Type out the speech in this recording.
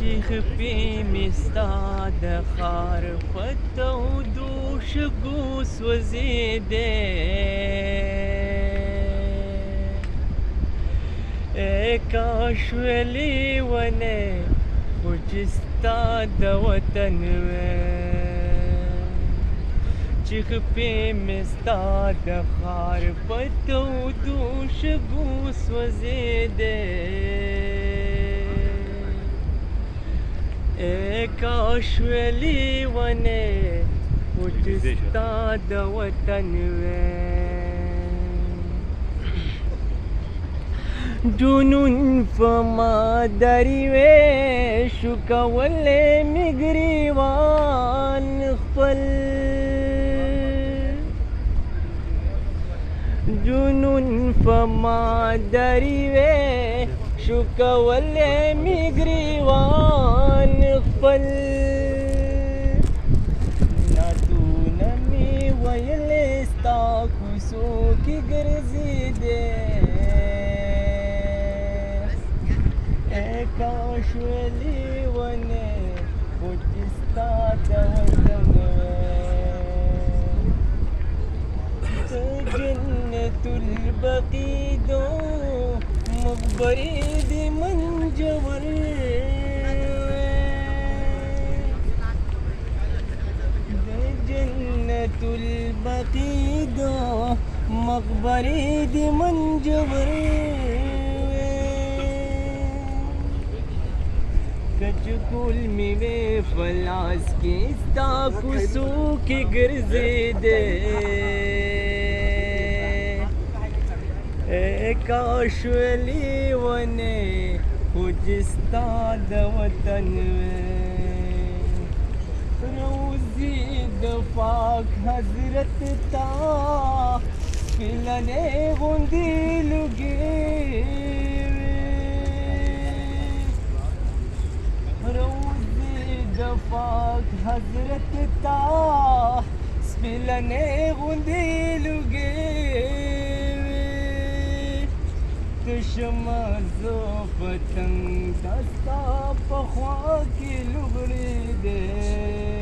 چې خپې مې ستا د ښار په تودو شګو سوځېدی کاش ویلې ونې خو چې ستا د وطن وی چې خپې مې ستا د ښار په تودو شګو سوځېدی کاش ویلې ونې خو چې ستا د وطن وی جنون په ما درې وی شو کولی مې ګریوان خپل جنون په ما درې وی شو کولی مې ګریوان خپل نعتونه مې ویلې ستا کوڅو کې ګرځېدی کاش ویلې ونې خو چې ستا د وطن د جنت البقیدو مقبرې د منجور د جنت البقیدو مقبرې د منجور کچکول مې وې فلاس کې ستا کوڅو کې ګرځېدی کاش ویلې ونې خو چې ستا د وطن وی روزي د پاک حضرت تا سپینې غوندې لوګې د پاک حضرت تا سپینې غوندې لوګې تشمه زه پتنګ د ستا په خوا کې لوګړېدی